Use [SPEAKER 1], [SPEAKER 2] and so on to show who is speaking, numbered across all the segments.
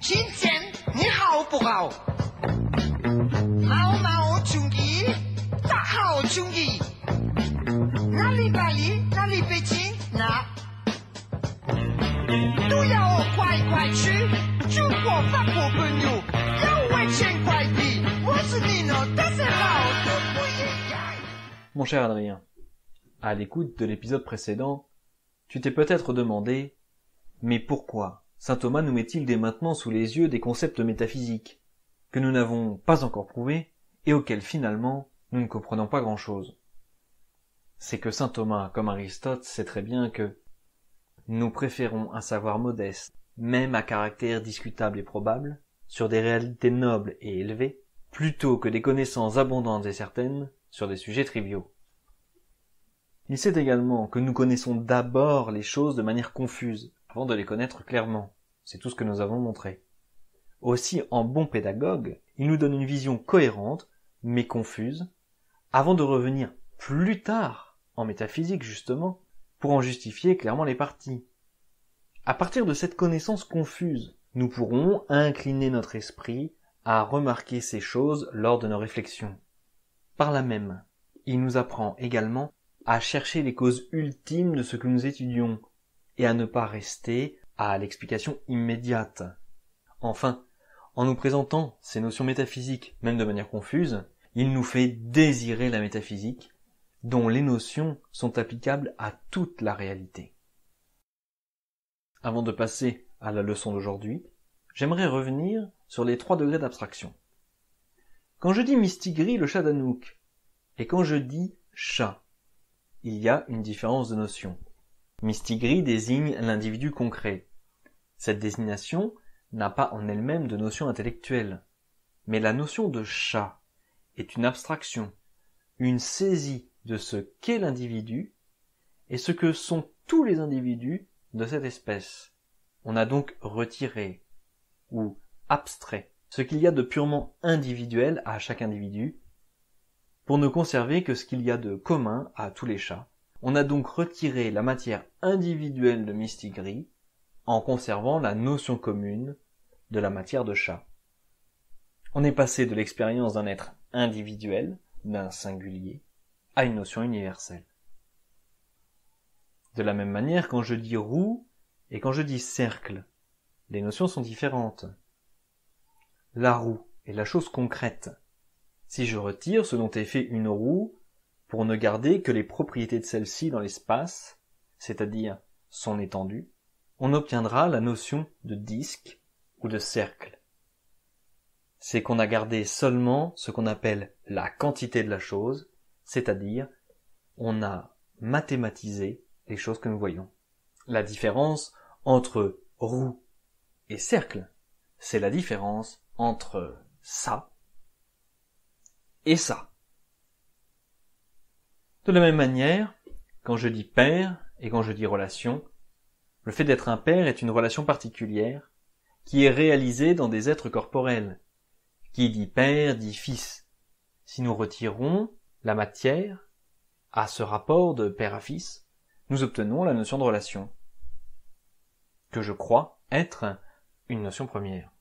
[SPEAKER 1] 今天你好不好？毛毛兄弟，大好兄弟，哪里巴黎，哪里北京，哪都要快快去。中国法国朋友要为钱快递，我是你呢，但是好都不一样。
[SPEAKER 2] Mon cher Adrien, à l'écoute de l'épisode précédent, tu t'es peut-être demandé « Mais pourquoi saint Thomas nous met-il dès maintenant sous les yeux des concepts métaphysiques que nous n'avons pas encore prouvés et auxquels finalement nous ne comprenons pas grand-chose ?» C'est que saint Thomas, comme Aristote, sait très bien que nous préférons un savoir modeste, même à caractère discutable et probable, sur des réalités nobles et élevées, plutôt que des connaissances abondantes et certaines sur des sujets triviaux. Il sait également que nous connaissons d'abord les choses de manière confuse, avant de les connaître clairement. C'est tout ce que nous avons montré. Aussi, en bon pédagogue, il nous donne une vision cohérente, mais confuse, avant de revenir plus tard, en métaphysique justement, pour en justifier clairement les parties. À partir de cette connaissance confuse, nous pourrons incliner notre esprit à remarquer ces choses lors de nos réflexions. Par là même, il nous apprend également à chercher les causes ultimes de ce que nous étudions et à ne pas rester à l'explication immédiate. Enfin, en nous présentant ces notions métaphysiques, même de manière confuse, il nous fait désirer la métaphysique, dont les notions sont applicables à toute la réalité. Avant de passer à la leçon d'aujourd'hui, j'aimerais revenir sur les 3 degrés d'abstraction. Quand je dis Mistigri, le chat d'Anouk, et quand je dis chat, il y a une différence de notion. Mistigri désigne l'individu concret. Cette désignation n'a pas en elle-même de notion intellectuelle, mais la notion de chat est une abstraction, une saisie de ce qu'est l'individu et ce que sont tous les individus de cette espèce. On a donc retiré ou abstrait ce qu'il y a de purement individuel à chaque individu pour ne conserver que ce qu'il y a de commun à tous les chats. On a donc retiré la matière individuelle de Mistigri en conservant la notion commune de la matière de chat. On est passé de l'expérience d'un être individuel, d'un singulier, à une notion universelle. De la même manière, quand je dis roue et quand je dis cercle, les notions sont différentes. La roue est la chose concrète. Si je retire ce dont est fait une roue, pour ne garder que les propriétés de celle-ci dans l'espace, c'est-à-dire son étendue, on obtiendra la notion de disque ou de cercle. C'est qu'on a gardé seulement ce qu'on appelle la quantité de la chose, c'est-à-dire on a mathématisé les choses que nous voyons. La différence entre roue et cercle, c'est la différence entre ça et ça. De la même manière, quand je dis père et quand je dis relation, le fait d'être un père est une relation particulière qui est réalisée dans des êtres corporels. Qui dit père dit fils. Si nous retirons la matière à ce rapport de père à fils, nous obtenons la notion de relation, que je crois être une notion première.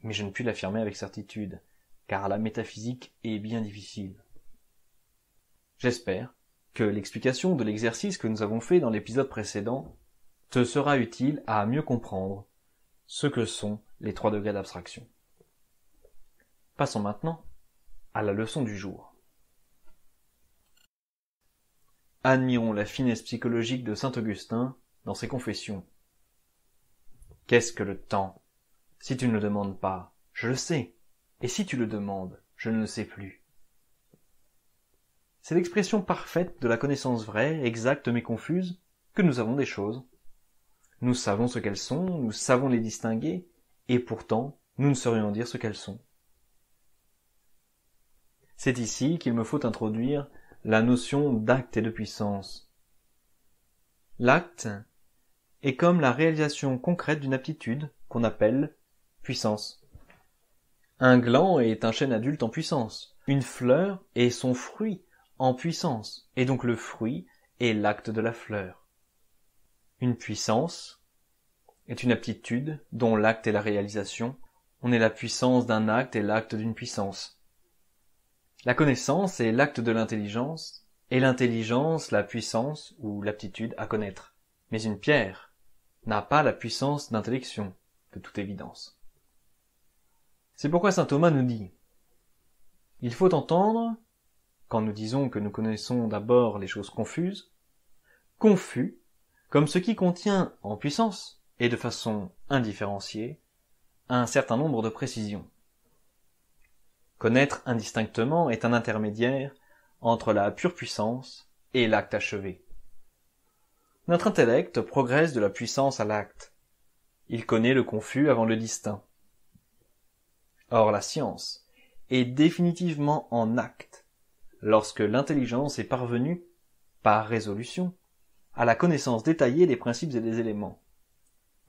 [SPEAKER 2] Mais je ne puis l'affirmer avec certitude, car la métaphysique est bien difficile. J'espère que l'explication de l'exercice que nous avons fait dans l'épisode précédent te sera utile à mieux comprendre ce que sont les 3 degrés d'abstraction. Passons maintenant à la leçon du jour. Admirons la finesse psychologique de saint Augustin dans ses confessions. Qu'est-ce que le temps? Si tu ne le demandes pas, je le sais, et si tu le demandes, je ne le sais plus. C'est l'expression parfaite de la connaissance vraie, exacte mais confuse, que nous avons des choses. Nous savons ce qu'elles sont, nous savons les distinguer, et pourtant, nous ne saurions dire ce qu'elles sont. C'est ici qu'il me faut introduire la notion d'acte et de puissance. L'acte est comme la réalisation concrète d'une aptitude qu'on appelle puissance. Un gland est un chêne adulte en puissance. Une fleur est son fruit en puissance, et donc le fruit est l'acte de la fleur. Une puissance est une aptitude dont l'acte est la réalisation. On est la puissance d'un acte et l'acte d'une puissance. La connaissance est l'acte de l'intelligence, et l'intelligence la puissance ou l'aptitude à connaître. Mais une pierre n'a pas la puissance d'intellection, de toute évidence. C'est pourquoi saint Thomas nous dit « Il faut entendre, quand nous disons que nous connaissons d'abord les choses confuses, confus comme ce qui contient en puissance et de façon indifférenciée un certain nombre de précisions. Connaître indistinctement est un intermédiaire entre la pure puissance et l'acte achevé. Notre intellect progresse de la puissance à l'acte. Il connaît le confus avant le distinct. Or la science est définitivement en acte lorsque l'intelligence est parvenue, par résolution, à la connaissance détaillée des principes et des éléments.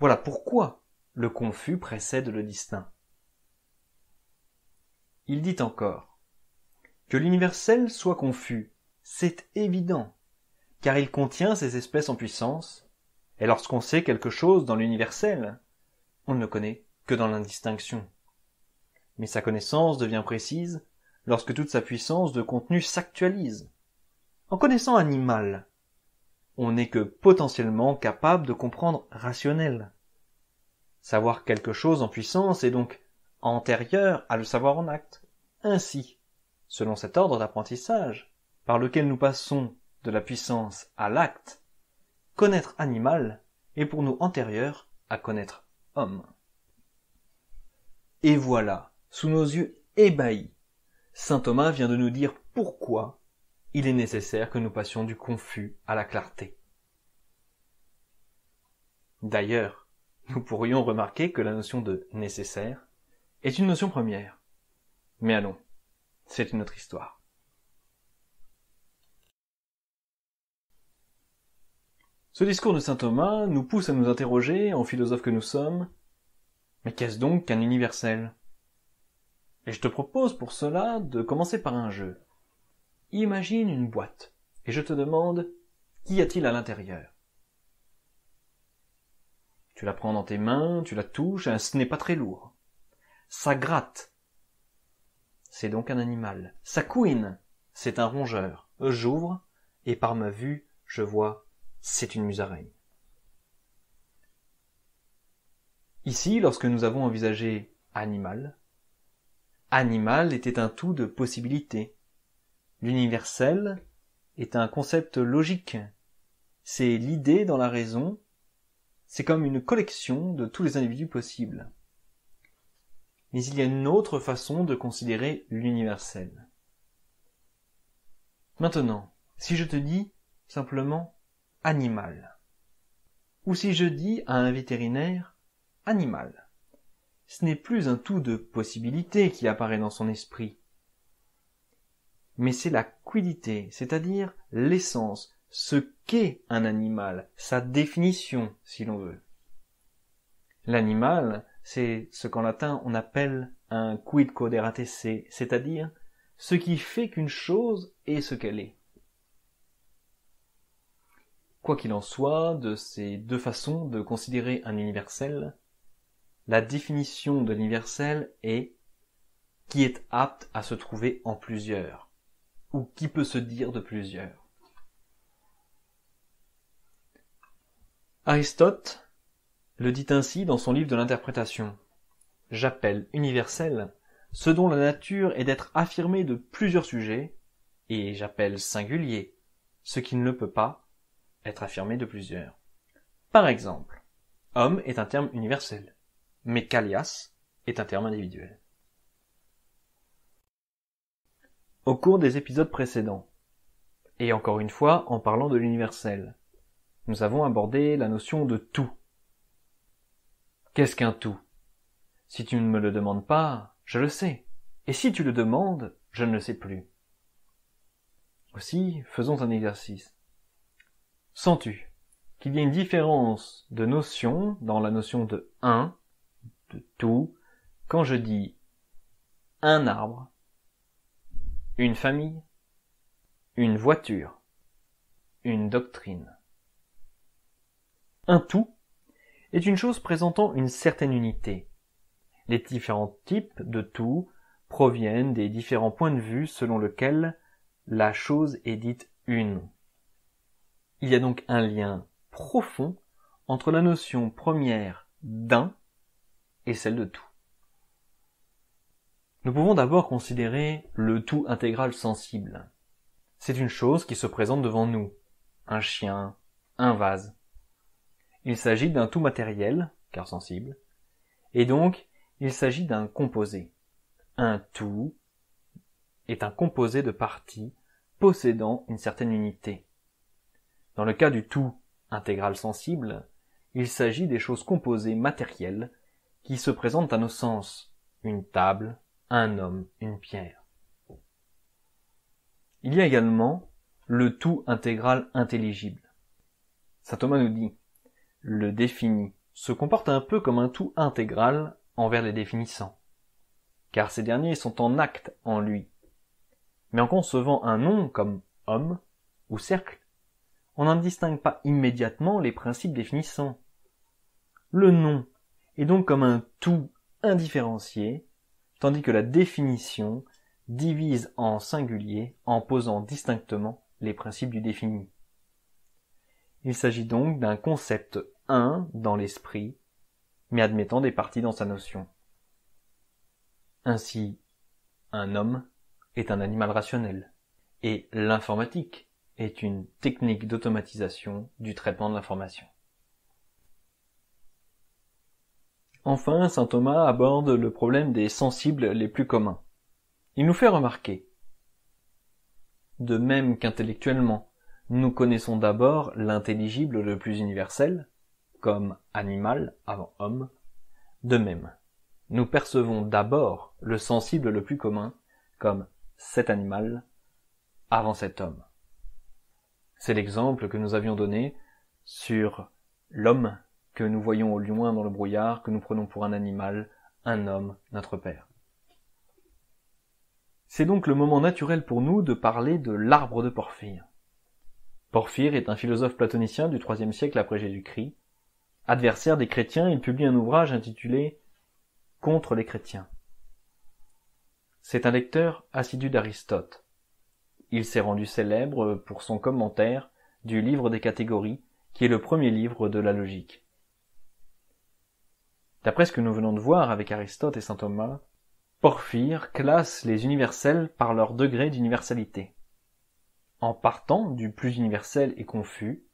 [SPEAKER 2] Voilà pourquoi le confus précède le distinct. Il dit encore que l'universel soit confus, c'est évident, car il contient ces espèces en puissance, et lorsqu'on sait quelque chose dans l'universel, on ne le connaît que dans l'indistinction. Mais sa connaissance devient précise lorsque toute sa puissance de contenu s'actualise. En connaissant animal, on n'est que potentiellement capable de comprendre rationnel. Savoir quelque chose en puissance est donc antérieur à le savoir en acte. Ainsi, selon cet ordre d'apprentissage, par lequel nous passons de la puissance à l'acte, connaître animal est pour nous antérieur à connaître homme. Et voilà, sous nos yeux ébahis, saint Thomas vient de nous dire pourquoi il est nécessaire que nous passions du confus à la clarté. D'ailleurs, nous pourrions remarquer que la notion de nécessaire est une notion première. Mais allons, c'est une autre histoire. Ce discours de saint Thomas nous pousse à nous interroger, en philosophes que nous sommes, mais qu'est-ce donc qu'un universel ? Et je te propose pour cela de commencer par un jeu. Imagine une boîte, et je te demande, qu'y a-t-il à l'intérieur ? Tu la prends dans tes mains, tu la touches, et ce n'est pas très lourd. Ça gratte. C'est donc un animal. Ça couine. C'est un rongeur. J'ouvre, et par ma vue, je vois, c'est une musaraigne. Ici, lorsque nous avons envisagé animal, animal était un tout de possibilités. L'universel est un concept logique. C'est l'idée dans la raison. C'est comme une collection de tous les individus possibles. Mais il y a une autre façon de considérer l'universel. Maintenant, si je te dis simplement animal, ou si je dis à un vétérinaire animal, ce n'est plus un tout de possibilités qui apparaît dans son esprit, mais c'est la quiddité, c'est-à-dire l'essence, ce qu'est un animal, sa définition, si l'on veut. L'animal, c'est ce qu'en latin on appelle un quid quoderat esse, c'est-à-dire ce qui fait qu'une chose est ce qu'elle est. Quoi qu'il en soit, de ces deux façons de considérer un universel, la définition de l'universel est qui est apte à se trouver en plusieurs, ou qui peut se dire de plusieurs. Aristote le dit ainsi dans son livre de l'interprétation. « J'appelle universel ce dont la nature est d'être affirmé de plusieurs sujets, et j'appelle singulier ce qui ne le peut pas être affirmé de plusieurs. » Par exemple, homme est un terme universel, mais kalias est un terme individuel. Au cours des épisodes précédents, et encore une fois en parlant de l'universel, nous avons abordé la notion de tout. Qu'est-ce qu'un tout ? Si tu ne me le demandes pas, je le sais, et si tu le demandes, je ne le sais plus. Aussi, faisons un exercice. Sens-tu qu'il y a une différence de notion dans la notion de un, de tout, quand je dis un arbre, une famille, une voiture, une doctrine. Un tout est une chose présentant une certaine unité. Les différents types de tout proviennent des différents points de vue selon lesquels la chose est dite une. Il y a donc un lien profond entre la notion première d'un et celle de tout. Nous pouvons d'abord considérer le tout intégral sensible. C'est une chose qui se présente devant nous, un chien, un vase. Il s'agit d'un tout matériel, car sensible, et donc il s'agit d'un composé. Un tout est un composé de parties possédant une certaine unité. Dans le cas du tout intégral sensible, il s'agit des choses composées matérielles qui se présentent à nos sens, une table, un homme, une pierre. Il y a également le tout intégral intelligible. Saint Thomas nous dit, le défini se comporte un peu comme un tout intégral envers les définissants, car ces derniers sont en acte en lui. Mais en concevant un nom comme homme ou cercle, on n'en distingue pas immédiatement les principes définissants. Le nom est donc comme un tout indifférencié, tandis que la définition divise en singulier en posant distinctement les principes du défini. Il s'agit donc d'un concept un dans l'esprit, mais admettant des parties dans sa notion. Ainsi, un homme est un animal rationnel, et l'informatique est une technique d'automatisation du traitement de l'information. Enfin, saint Thomas aborde le problème des sensibles les plus communs. Il nous fait remarquer, de même qu'intellectuellement, nous connaissons d'abord l'intelligible le plus universel, comme animal avant homme, de même, nous percevons d'abord le sensible le plus commun, comme cet animal avant cet homme. C'est l'exemple que nous avions donné sur l'homme que nous voyons au loin dans le brouillard, que nous prenons pour un animal, un homme, notre père. C'est donc le moment naturel pour nous de parler de l'arbre de Porphyre. Porphyre est un philosophe platonicien du IIIe siècle après Jésus-Christ. Adversaire des chrétiens, il publie un ouvrage intitulé « Contre les chrétiens ». C'est un lecteur assidu d'Aristote. Il s'est rendu célèbre pour son commentaire du livre des catégories, qui est le premier livre de la logique. D'après ce que nous venons de voir avec Aristote et saint Thomas, Porphyre classe les universels par leur degré d'universalité, en partant du plus universel et confus,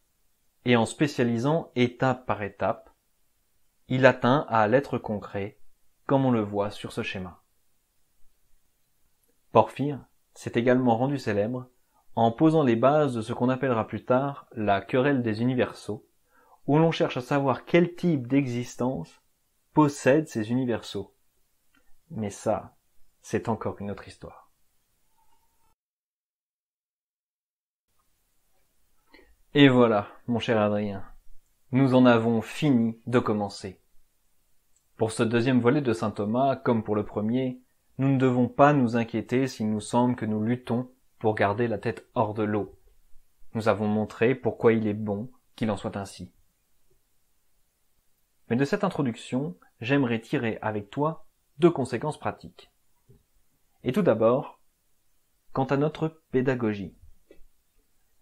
[SPEAKER 2] et en spécialisant étape par étape, il atteint à l'être concret, comme on le voit sur ce schéma. Porphyre s'est également rendu célèbre en posant les bases de ce qu'on appellera plus tard la querelle des universaux, où l'on cherche à savoir quel type d'existence possède ces universaux. Mais ça, c'est encore une autre histoire. Et voilà, mon cher Adrien, nous en avons fini de commencer. Pour ce deuxième volet de saint Thomas, comme pour le premier, nous ne devons pas nous inquiéter s'il nous semble que nous luttons pour garder la tête hors de l'eau. Nous avons montré pourquoi il est bon qu'il en soit ainsi. Mais de cette introduction, j'aimerais tirer avec toi 2 conséquences pratiques. Et tout d'abord, quant à notre pédagogie.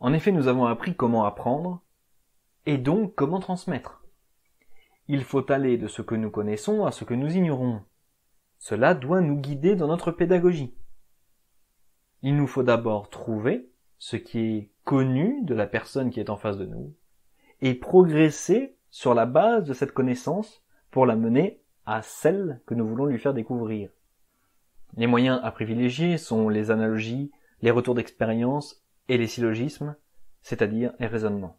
[SPEAKER 2] En effet, nous avons appris comment apprendre, et donc comment transmettre. Il faut aller de ce que nous connaissons à ce que nous ignorons. Cela doit nous guider dans notre pédagogie. Il nous faut d'abord trouver ce qui est connu de la personne qui est en face de nous, et progresser sur la base de cette connaissance pour la mener à celle que nous voulons lui faire découvrir. Les moyens à privilégier sont les analogies, les retours d'expérience et les syllogismes, c'est-à-dire les raisonnements.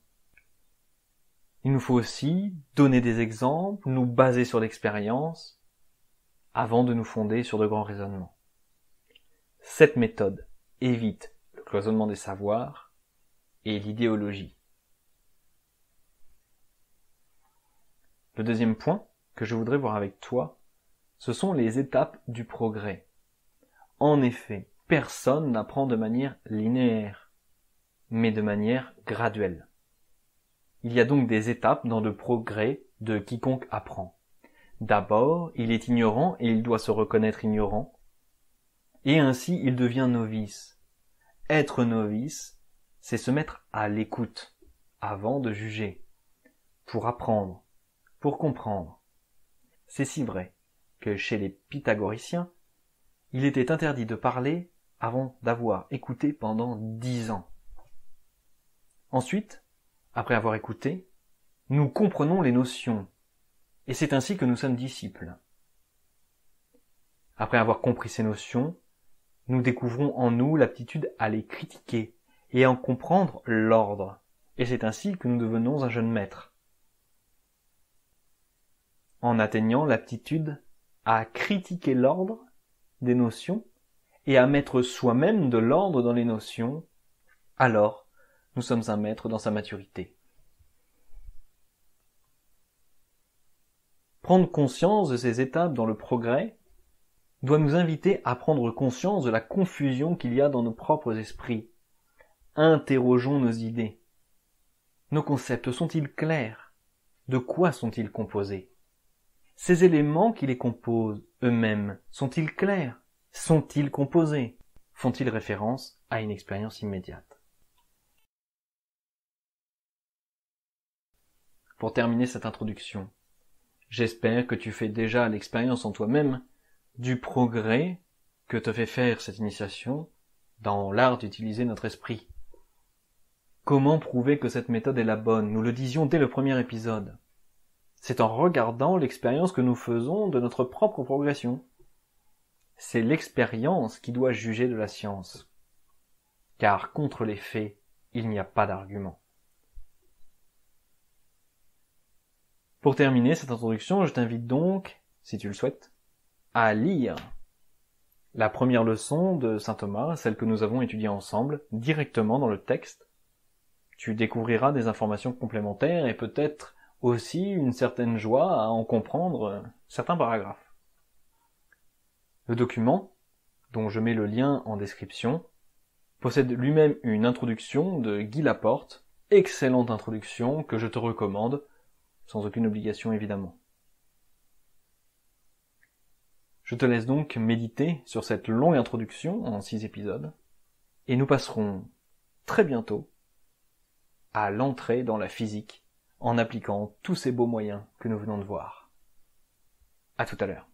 [SPEAKER 2] Il nous faut aussi donner des exemples, nous baser sur l'expérience, avant de nous fonder sur de grands raisonnements. Cette méthode évite le cloisonnement des savoirs et l'idéologie. Le deuxième point que je voudrais voir avec toi, ce sont les étapes du progrès. En effet, personne n'apprend de manière linéaire, mais de manière graduelle. Il y a donc des étapes dans le progrès de quiconque apprend. D'abord, il est ignorant et il doit se reconnaître ignorant, et ainsi il devient novice. Être novice, c'est se mettre à l'écoute, avant de juger, pour apprendre, pour comprendre. C'est si vrai que chez les pythagoriciens, il était interdit de parler avant d'avoir écouté pendant 10 ans. Ensuite, après avoir écouté, nous comprenons les notions, et c'est ainsi que nous sommes disciples. Après avoir compris ces notions, nous découvrons en nous l'aptitude à les critiquer et à en comprendre l'ordre, et c'est ainsi que nous devenons un jeune maître. En atteignant l'aptitude à critiquer l'ordre des notions et à mettre soi-même de l'ordre dans les notions, alors nous sommes un maître dans sa maturité. Prendre conscience de ces étapes dans le progrès doit nous inviter à prendre conscience de la confusion qu'il y a dans nos propres esprits. Interrogeons nos idées. Nos concepts sont-ils clairs? De quoi sont-ils composés? Ces éléments qui les composent eux-mêmes sont-ils clairs? Sont-ils composés? Font-ils référence à une expérience immédiate? Pour terminer cette introduction, j'espère que tu fais déjà l'expérience en toi-même du progrès que te fait faire cette initiation dans l'art d'utiliser notre esprit. Comment prouver que cette méthode est la bonne? Nous le disions dès le premier épisode. C'est en regardant l'expérience que nous faisons de notre propre progression. C'est l'expérience qui doit juger de la science. Car contre les faits, il n'y a pas d'argument. Pour terminer cette introduction, je t'invite donc, si tu le souhaites, à lire la première leçon de saint Thomas, celle que nous avons étudiée ensemble, directement dans le texte. Tu découvriras des informations complémentaires et peut-être aussi une certaine joie à en comprendre certains paragraphes. Le document, dont je mets le lien en description, possède lui-même une introduction de Guy Laporte, excellente introduction que je te recommande, sans aucune obligation évidemment. Je te laisse donc méditer sur cette longue introduction en 6 épisodes, et nous passerons très bientôt à l'entrée dans la physique en appliquant tous ces beaux moyens que nous venons de voir. À tout à l'heure.